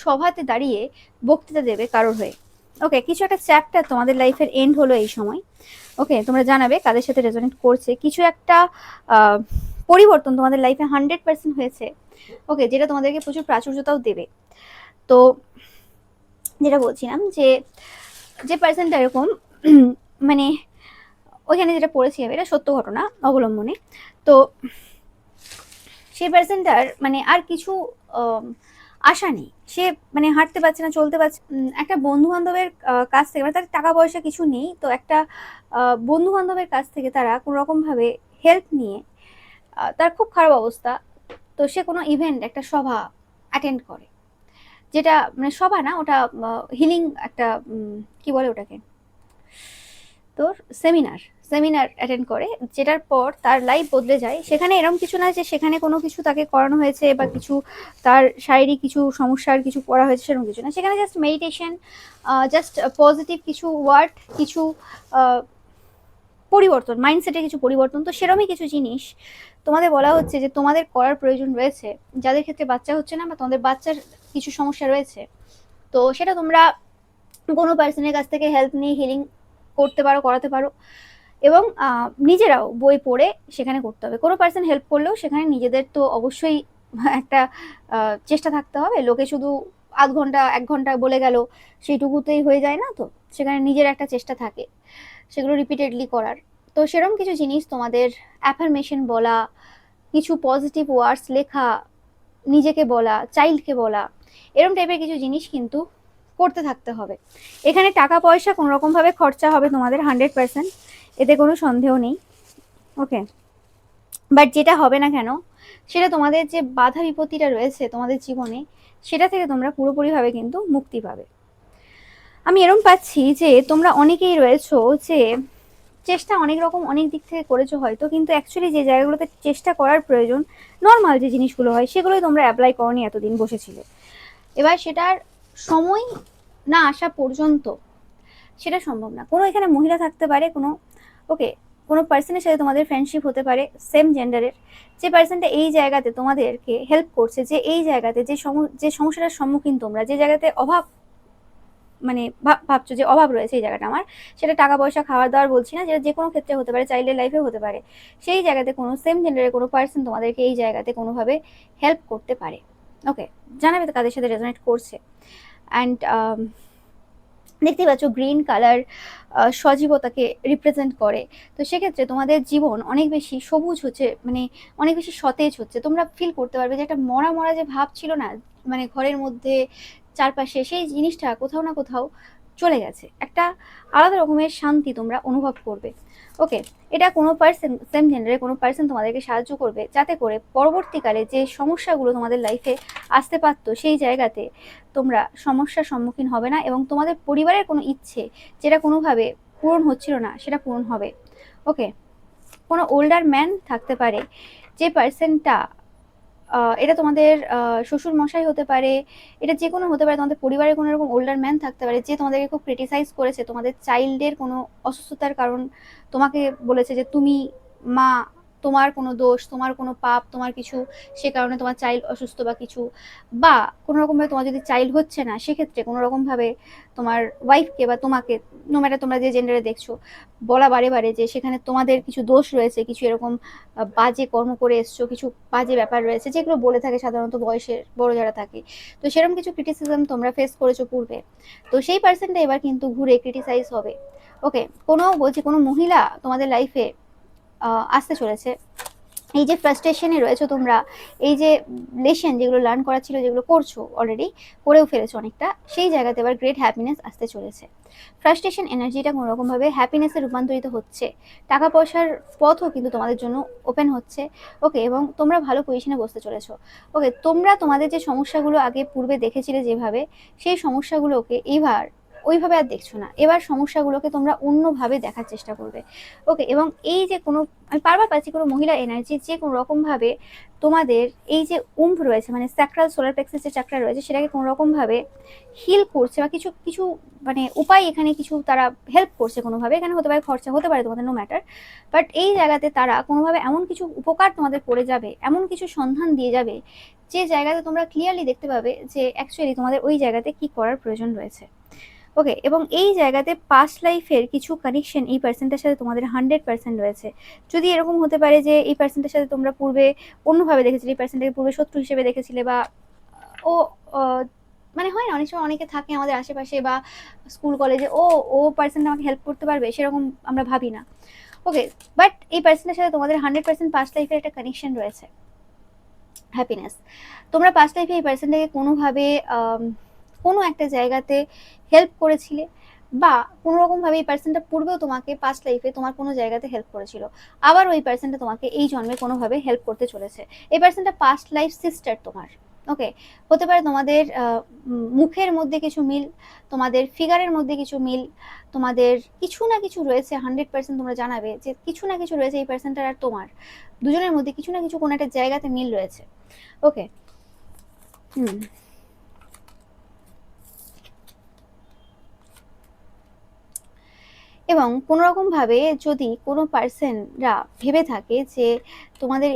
সভাতে দাঁড়িয়ে বক্তৃতা দেবে কারোর হয়ে। ওকে, কিছু একটা চ্যাপ্টার তোমাদের লাইফের এন্ড হলো এই সময়। ওকে, তোমরা জানাবে কাদের সাথে রেজোনেট করছে। কিছু একটা পরিবর্তন তোমাদের লাইফে 100% হয়েছে। ওকে, যেটা তোমাদেরকে প্রচুর প্রাচুর্যতাও দেবে। তো যেটা বলছিলাম যে যে পার্সনটা এরকম মানে ওইখানে যেটা পড়েছি আমি, এটা সত্য ঘটনা অবলম্বনে। তো সেই পার্সনটার মানে আর কিছু আশা নেই, সে মানে হাঁটতে পারছে না, চলতে পারছে। একটা বন্ধু বান্ধবের কাছ থেকে, মানে তার টাকা পয়সা কিছু নেই, তো একটা বন্ধু বান্ধবের কাছ থেকে তারা কোনো রকম ভাবে হেল্প নিয়ে, তার খুব খারাপ অবস্থা, তো সে কোনো ইভেন্ট, একটা সভা অ্যাটেন্ড করে, যেটা মানে সভা না, ওটা হিলিং একটা কি বলে ওটাকে, তোর সেমিনার সেমিনার অ্যাটেন্ড করে, যেটার পর তার লাইফ বদলে যায়। সেখানে এরকম কিছু না যে সেখানে কোনো কিছু তাকে করানো হয়েছে বা কিছু তার শারীরিক কিছু সমস্যার কিছু করা হয়েছে, সেরকম কিছু না। সেখানে জাস্ট মেডিটেশন, জাস্ট পজিটিভ কিছু ওয়ার্ড, কিছু পরিবর্তন, মাইন্ডসেটে কিছু পরিবর্তন। তো সেরকমই কিছু জিনিস তোমাদের বলা হচ্ছে যে তোমাদের করার প্রয়োজন রয়েছে, যাদের ক্ষেত্রে বাচ্চা হচ্ছে না বা তোমাদের বাচ্চার কিছু সমস্যা রয়েছে। তো সেটা তোমরা কোনো পার্সনের কাছ থেকে হেল্প নিয়ে হিলিং করতে পারো, করাতে পারো, এবং নিজেরাও বই পড়ে সেখানে করতে হবে। কোনো পার্সন হেল্প করলেও সেখানে নিজেদের তো অবশ্যই একটা চেষ্টা থাকতে হবে। লোকে শুধু আধ ঘন্টা 1 ঘন্টা বলে গেল সেইটুকুতেই হয়ে যায় না, তো সেখানে নিজের একটা চেষ্টা থাকে সেগুলো রিপিটেডলি করার। তো সেরকম কিছু জিনিস তোমাদের অ্যাফার্মেশন বলা, কিছু পজিটিভ ওয়ার্ডস লেখা, নিজেকে বলা, চাইল্ডকে বলা, এরকম টাইপের কিছু জিনিস কিন্তু করতে থাকতে হবে। এখানে টাকা পয়সা কোনো রকমভাবে খরচা হবে তোমাদের 100%, এতে কোনো সন্দেহ নেই। ওকে, বাট যেটা হবে না কেন, সেটা তোমাদের যে বাধা বিপত্তিটা রয়েছে তোমাদের জীবনে, সেটা থেকে তোমরা পুরোপুরিভাবে কিন্তু মুক্তি পাবে। আমি এরম পাচ্ছি যে তোমরা অনেকেই রয়েছো যে চেষ্টা অনেক রকম অনেক দিক থেকে করেছো হয়তো, কিন্তু অ্যাকচুয়ালি যে জায়গাগুলোতে চেষ্টা করার প্রয়োজন, নর্মাল যে জিনিসগুলো হয় সেগুলোই তোমরা অ্যাপ্লাই করনি, এতদিন বসেছিলে। এবার সেটার সময় না আসা পর্যন্ত সেটা সম্ভব না। কোনো এখানে মহিলা থাকতে পারে, কোনো ওকে কোনো পার্সনের সাথে তোমাদের ফ্রেন্ডশিপ হতে পারে সেম জেন্ডারের, যে পার্সনটা এই জায়গাতে তোমাদেরকে হেল্প করছে, যে এই জায়গাতে যে সমস্যাটার সম্মুখীন তোমরা, যে জায়গাতে অভাব, মানে ভাবছো যে অভাব রয়েছে এই জায়গাটা আমার, সেটা টাকা পয়সা খাওয়ার দাওয়ার বলছি না, যেটা যে কোনো ক্ষেত্রে হতে পারে, চাইল্ডের লাইফেও হতে পারে। সেই জায়গাতে কোনো সেম জেন্ডারের কোনো পার্সন তোমাদেরকে এই জায়গাতে কোনোভাবে হেল্প করতে পারে। ওকে, জানাবে তো কাদের সাথে রেজোনেট করছে। অ্যান্ড দেখতেই পাচ্ছ গ্রিন কালার সজীবতাকে রিপ্রেজেন্ট করে। তো সেক্ষেত্রে তোমাদের জীবন অনেক বেশি সবুজ হচ্ছে, মানে অনেক বেশি সতেজ হচ্ছে। তোমরা ফিল করতে পারবে যে একটা মরা মরা যে ভাব ছিল না, মানে ঘরের মধ্যে চারপাশে, সেই জিনিসটা কোথাও না কোথাও চলে গেছে। একটা আলাদা রকমের শান্তি তোমরা অনুভব করবে। ওকে, এটা কোনো পার্সন, সেম জেন্ডারের কোনো পার্সন তোমাদেরকে সাহায্য করবে, যাতে করে পরবর্তীকালে যে সমস্যাগুলো তোমাদের লাইফে আসতে পারতো সেই জায়গাতে তোমরা সমস্যার সম্মুখীন হবে না, এবং তোমাদের পরিবারের কোনো ইচ্ছে যেটা কোনোভাবে পূরণ হচ্ছিল না সেটা পূরণ হবে। ওকে, কোনো ওল্ডার ম্যান থাকতে পারে, যে পার্সনটা এটা তোমাদের শ্বশুর মশাই হতে পারে, এটা যে কোনো হতে পারে, তোমাদের পরিবারের কোনো এরকম ওল্ডার ম্যান থাকতে পারে যে তোমাদেরকে খুব ক্রিটিসাইজ করেছে, তোমাদের চাইল্ডের কোনো অসুস্থতার কারণ তোমাকে বলেছে যে তুমি মা, তোমার কোনো দোষ, তোমার কোনো পাপ, তোমার কিছু, সে কারণে তোমার চাইল্ড অসুস্থ বা কিছু, বা কোনো রকমভাবে তোমার যদি চাইল্ড হচ্ছে না সেক্ষেত্রে কোনো রকমভাবে তোমার ওয়াইফকে বা তোমাকে, নো ম্যাটার তোমরা যে জেন্ডারে দেখছো, বলা বারে বারে যে সেখানে তোমাদের কিছু দোষ রয়েছে, কিছু এরকম বাজে কর্ম করে এসছো, কিছু বাজে ব্যাপার রয়েছে যেগুলো বলে থাকে সাধারণত বয়সের বড় যারা থাকে। তো সেরকম কিছু ক্রিটিসিজম তোমরা ফেস করেছো পূর্বে, তো সেই পার্সনটা এবার কিন্তু ঘুরে ক্রিটিসাইজ হবে। ওকে, বলছি কোনো মহিলা তোমাদের লাইফে আসতে চলেছে, এই যে ফ্রাস্ট্রেশনে রয়েছে তোমরা, এই যে লেসন যেগুলো লার্ন করা ছিল, যেগুলো করছো অলরেডি, করেও ফেলেছো অনেকটা, সেই জায়গাতে এবার গ্রেট হ্যাপিনেস আসতে চলেছে। ফ্রাস্ট্রেশন এনার্জিটা কোনো রকমভাবে হ্যাপিনেসে রূপান্তরিত হচ্ছে, টাকা পয়সার পথও কিন্তু তোমাদের জন্য ওপেন হচ্ছে। ওকে, এবং তোমরা ভালো পজিশনে বসতে চলেছো। ওকে, তোমরা তোমাদের যে সমস্যাগুলো আগে পূর্বে দেখেছিলে যেভাবে, সেই সমস্যাগুলোকে এইবার ওইভাবে আর দেখছো না, এবার সমস্যাগুলোকে তোমরা অন্যভাবে দেখার চেষ্টা করবে। ওকে, এবং এই যে কোনো, আমি বারবার পাচ্ছি কোনো মহিলা এনার্জি যে কোনো রকমভাবে তোমাদের এই যে উম্ফ রয়েছে, মানে স্যাক্রাল সোলার প্লেক্সাস যে চাকরা রয়েছে, সেটাকে কোনো রকমভাবে হিল করছে, বা কিছু কিছু মানে উপায় এখানে কিছু তারা হেল্প করছে কোনোভাবে, এখানে হতে পারে খরচা, হতে পারে তোমাদের, নো ম্যাটার, বাট এই জায়গাতে তারা কোনোভাবে এমন কিছু উপকার তোমাদের করে যাবে, এমন কিছু সন্ধান দিয়ে যাবে যে জায়গাতে তোমরা ক্লিয়ারলি দেখতে পাবে যে অ্যাকচুয়ালি তোমাদের ওই জায়গাতে কি করার প্রয়োজন রয়েছে। ওকে, এবং এই জায়গাতে পাস্ট লাইফের কিছু কানেকশন এই পার্সনটার সাথে তোমাদের 100% রয়েছে। যদি এরকম হতে পারে যে এই পার্সনটার সাথে তোমরা পূর্বে অন্যভাবে দেখেছিলে, এই পার্সনটাকে পূর্বে শত্রু হিসেবে দেখেছিলে, বা ও মানে হয় না অনেক সময় অনেকে থাকে আমাদের আশেপাশে বা স্কুল কলেজে, ও পার্সনটা আমাকে হেল্প করতে পারবে, সেরকম আমরা ভাবি না। ওকে, বাট এই পার্সনের সাথে তোমাদের 100% পাস্ট লাইফের একটা কানেকশন রয়েছে, হ্যাপিনেস। তোমরা পাস্ট লাইফে এই পার্সনটাকে কোনোভাবে কোনো একটা জায়গাতে হেল্প করেছিলে, বা কোনো রকমভাবে এই পার্সনটা পূর্বেও তোমাকে পাস্ট লাইফে তোমার কোনো জায়গাতে হেল্প করেছিল, আবার ওই পার্সনটা তোমাকে এই জন্মে কোনোভাবে হেল্প করতে চলেছে। এই পার্সনটা পাস্ট লাইফ সিস্টার তোমার। ওকে, হতে পারে তোমাদের মুখের মধ্যে কিছু মিল, তোমাদের ফিগারের মধ্যে কিছু মিল, তোমাদের কিছু না কিছু রয়েছে, 100% তোমরা জানাবে যে কিছু না কিছু রয়েছে এই পার্সনটার আর তোমার দুজনের মধ্যে, কিছু না কিছু কোনো একটা জায়গাতে মিল রয়েছে। ওকে, এবং কোনো রকমভাবে যদি কোনো পার্সনরা ভেবে থাকে যে তোমাদের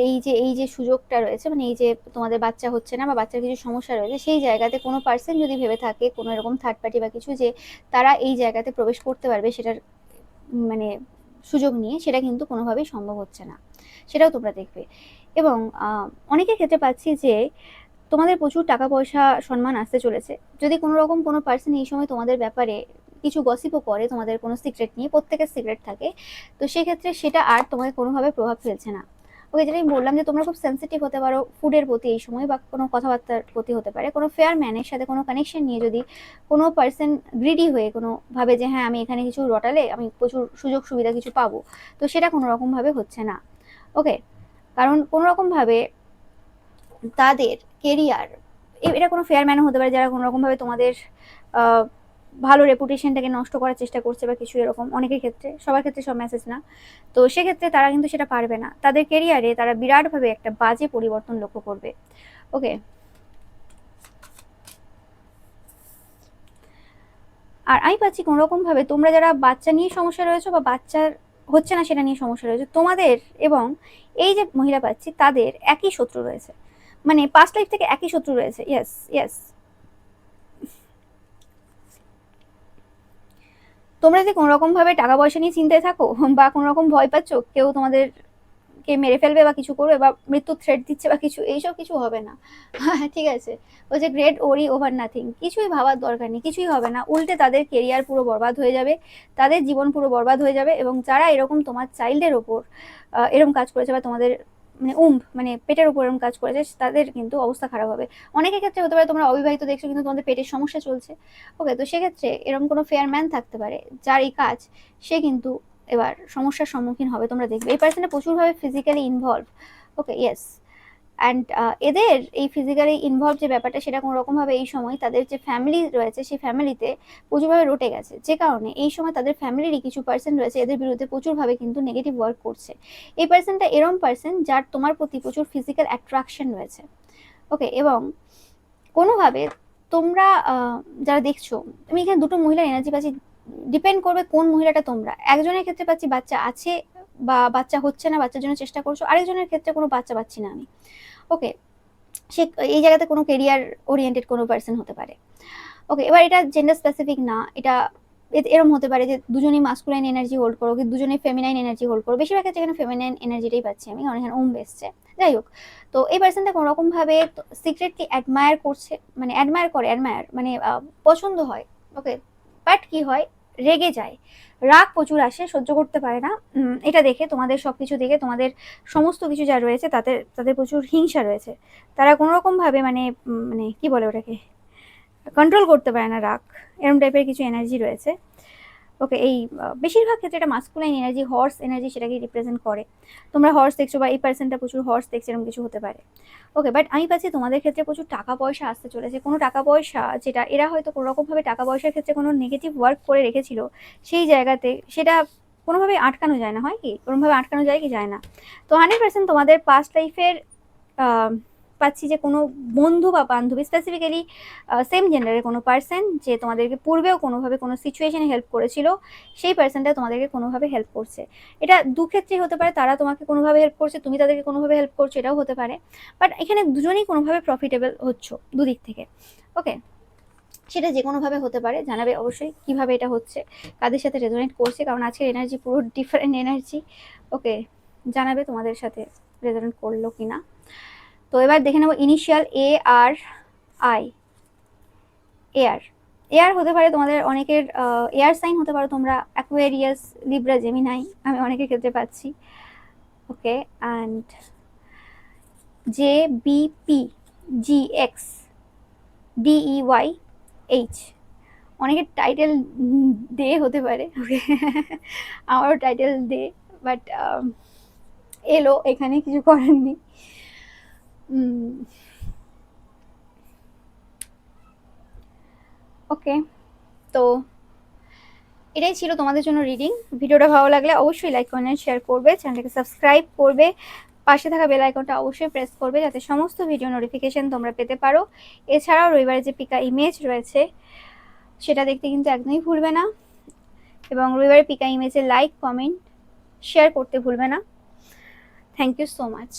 এই যে সুযোগটা রয়েছে, মানে এই যে তোমাদের বাচ্চা হচ্ছে না বা বাচ্চার কিছু সমস্যা রয়েছে, সেই জায়গাতে কোনো পার্সন যদি ভেবে থাকে কোনো এরকম থার্ড পার্টি বা কিছু, যে তারা এই জায়গাতে প্রবেশ করতে পারবে সেটার মানে সুযোগ নিয়ে, সেটা কিন্তু কোনোভাবেই সম্ভব হচ্ছে না, সেটাও তোমরা দেখবে। এবং অনেকের ক্ষেত্রে পাচ্ছি যে তোমাদের প্রচুর টাকা পয়সা সম্মান আসতে চলেছে। যদি কোনো রকম কোনো পার্সন এই সময় তোমাদের ব্যাপারে কিছু গসিপও করে, তোমাদের কোনো সিক্রেট নিয়ে, প্রত্যেকের সিক্রেট থাকে, তো সেক্ষেত্রে সেটা আর তোমাকে কোনোভাবে প্রভাব ফেলছে না। ওকে, যেটা আমি বললাম যে তোমরা খুব সেন্সিটিভ হতে পারো ফুডের প্রতি এই সময়, বা কোনো কথাবার্তার প্রতি হতে পারে, কোনো ফেয়ার ম্যানের সাথে কোনো কানেকশন নিয়ে যদি কোনো পার্সন গ্রিডি হয়ে কোনো ভাবে যে হ্যাঁ আমি এখানে কিছু রটালে আমি প্রচুর সুযোগ সুবিধা কিছু পাবো, তো সেটা কোনো রকমভাবে হচ্ছে না। ওকে, কারণ কোনো রকমভাবে তাদের কেরিয়ার, এটা কোনো ফেয়ার ম্যানও হতে পারে যারা কোনো রকমভাবে তোমাদের ভালো রেপুটেশনটাকে নষ্ট করার চেষ্টা করছে বা কিছু এরকম, অনেকের ক্ষেত্রে, সবার ক্ষেত্রে সব মেসেজ না, তো সেক্ষেত্রে তারা কিন্তু সেটা পারবে না, তাদের কেরিয়ারে তারা বিরাটভাবে একটা বাজে পরিবর্তন লক্ষ্য করবে। ওকে, আর আমি পাচ্ছি কোনো রকমভাবে তোমরা যারা বাচ্চা নিয়ে সমস্যা রয়েছে বা বাচ্চার হচ্ছে না সেটা নিয়ে সমস্যা রয়েছে, তোমাদের এবং এই যে মহিলা পাচ্ছি তাদের একই শত্রু রয়েছে, মানে পাস্ট লাইফ থেকে একই শত্রু রয়েছে। ইয়েস ইয়েস, তোমরা যদি কোনো রকম ভাবে টাকা পয়সা নিয়ে চিন্তায় থাকো, বা কোনো রকম ভয় পাচ্ছ কেউ তোমাদের কে মেরে ফেলবে বা কিছু করবে বা মৃত্যু থ্রেট দিচ্ছে বা কিছু, এইসব কিছু হবে না। ঠিক আছে, ওই যে গ্রেট ওরি ওভার নাথিং, কিছুই ভাবার দরকার নেই, কিছুই হবে না, উল্টে তাদের কেরিয়ার পুরো বরবাদ হয়ে যাবে, তাদের জীবন পুরো বরবাদ হয়ে যাবে। এবং যারা এরকম তোমার চাইল্ডের ওপর এরকম কাজ করেছে, বা তোমাদের মানে মানে পেটের উপর এরকম কাজ করেছে, তাদের কিন্তু অবস্থা খারাপ হবে। অনেকের ক্ষেত্রে হতে পারে তোমরা অবিবাহিত দেখছো কিন্তু তোমাদের পেটের সমস্যা চলছে। ওকে, তো সেক্ষেত্রে এরকম কোনো ফেয়ার ম্যান থাকতে পারে যার এই কাজ, সে কিন্তু এবার সমস্যার সম্মুখীন হবে, তোমরা দেখবে। এই পার্সনটা প্রচুরভাবে physically involve. Okay, yes, and এদের এই ফিজিক্যালি ইনভলভ যে ব্যাপারটা, সেটা কোনো রকমভাবে এই সময় তাদের যে ফ্যামিলি রয়েছে সেই ফ্যামিলিতে প্রচুরভাবে রটে গেছে, যে কারণে এই সময় তাদের ফ্যামিলিরই কিছু পার্সন রয়েছে এদের বিরুদ্ধে প্রচুরভাবে কিন্তু নেগেটিভ ওয়ার্ক করছে। এই পার্সনটা এরম পার্সন যার তোমার প্রতি প্রচুর ফিজিক্যাল অ্যাট্রাকশন রয়েছে। ওকে, এবং কোনোভাবে তোমরা যারা দেখছো, আমি এখানে দুটো মহিলার এনার্জি পাচ্ছি, ডিপেন্ড করবে কোন মহিলাটা তোমরা। একজনের ক্ষেত্রে পাচ্ছি বাচ্চা আছে বা বাচ্চা হচ্ছে না, বাচ্চার জন্য চেষ্টা করছো, আরেকজনের ক্ষেত্রে কোনো বাচ্চা পাচ্ছি না আমি। ওকে, সে এই জায়গাতে কোনো কেরিয়ার ওরিয়েন্টেড কোনো পার্সন হতে পারে। ওকে, এবার এটা জেন্ডার স্পেসিফিক না, এটা এরকম হতে পারে যে দুজনেই মাস্কুলাইন এনার্জি হোল্ড করো, কি দুজনেই ফেমিনাইন এনার্জি হোল্ড করো। বেশিরভাগ ক্ষেত্রে এখানে ফেমিনাইন এনার্জিটাই পাচ্ছি আমি, কারণ এখানে ওম এসছে। যাই হোক, তো এই পার্সনটা কোনো রকম ভাবে সিক্রেটলি অ্যাডমায়ার করছে, মানে অ্যাডমায়ার করে, অ্যাডমায়ার মানে পছন্দ হয়। ওকে, বাট কি হয়, রেগে যায়, রাগ প্রচুর আসে, সহ্য করতে পারে না। এটা দেখে, তোমাদের সবকিছু দেখে, তোমাদের সমস্ত কিছু যা রয়েছে তাতে তাদের প্রচুর হিংসা রয়েছে। তারা কোনো রকম ভাবে মানে মানে কি বলে ওটাকে, কন্ট্রোল করতে পারে না রাগ, এরকম টাইপের কিছু এনার্জি রয়েছে। ওকে, এই বেশিরভাগ ক্ষেত্রে এটা মাস্কুলাইন এনার্জি, হর্স এনার্জি সেটাকে রিপ্রেজেন্ট করে। তোমরা হর্স দেখছো বা এই পার্সনটা প্রচুর হর্স দেখছে, এরকম কিছু হতে পারে। ওকে, বাট আমি পাচ্ছি তোমাদের ক্ষেত্রে প্রচুর টাকা পয়সা আসতে চলেছে, কোনো টাকা পয়সা যেটা এরা হয়তো কোনো রকমভাবে টাকা পয়সার ক্ষেত্রে কোনো নেগেটিভ ওয়ার্ক করে রেখেছিল, সেই জায়গাতে সেটা কোনোভাবে আটকানো যায় না, হয় কি কোনোভাবে আটকানো যায় কি যায় না। তো 100% তোমাদের পাস্ট লাইফের পাচ্ছি যে কোনো বন্ধু বা বান্ধবী, স্পেসিফিক্যালি সেম জেন্ডারের কোনো পার্সন যে তোমাদেরকে পূর্বেও কোনোভাবে কোনো সিচুয়েশনে হেল্প করেছিল, সেই পার্সনটা তোমাদেরকে কোনোভাবে হেল্প করছে। এটা দু ক্ষেত্রেই হতে পারে, তারা তোমাকে কোনোভাবে হেল্প করছে, তুমি তাদেরকে কোনোভাবে হেল্প করছো, এটাও হতে পারে। বাট এখানে দুজনেই কোনোভাবে প্রফিটেবল হচ্ছ দুদিক থেকে। ওকে, সেটা যে কোনোভাবে হতে পারে। জানাবে অবশ্যই কিভাবে এটা হচ্ছে, কাদের সাথে রেজোনেট করছে, কারণ আজকের এনার্জি পুরো ডিফারেন্ট এনার্জি। ওকে, জানাবে তোমাদের সাথে রেজোনেট করলো কিনা। তো এবার দেখে নেবো initial A R I. Air, air হতে পারে তোমাদের অনেকের, এয়ার সাইন হতে পারো তোমরা, অ্যাকুয়ারিয়াস, লিব্রা, জেমিনাই, আমি অনেকের ক্ষেত্রে পাচ্ছি। Okay, and J B P G X DE Y H, অনেকের টাইটেল দে হতে পারে। ওকে, আমারও টাইটেল দে, বাট এলো, এখানে কিছু করার নেই। ওকে, তো এটাই ছিল তোমাদের জন্য রিডিং। ভিডিওটা ভালো লাগলে অবশ্যই লাইক কমেন্ট শেয়ার করবে, চ্যানেলটাকে সাবস্ক্রাইব করবে, পাশে থাকা বেল আইকনটা অবশ্যই প্রেস করবে যাতে সমস্ত ভিডিও নোটিফিকেশন তোমরা পেতে পারো। এছাড়াও রবিবারে যে পিকা ইমেজ রয়েছে সেটা দেখতে কিন্তু একদমই ভুলবে না, এবং রবিবারে পিকা ইমেজে লাইক কমেন্ট শেয়ার করতে ভুলবে না। Thank you so much.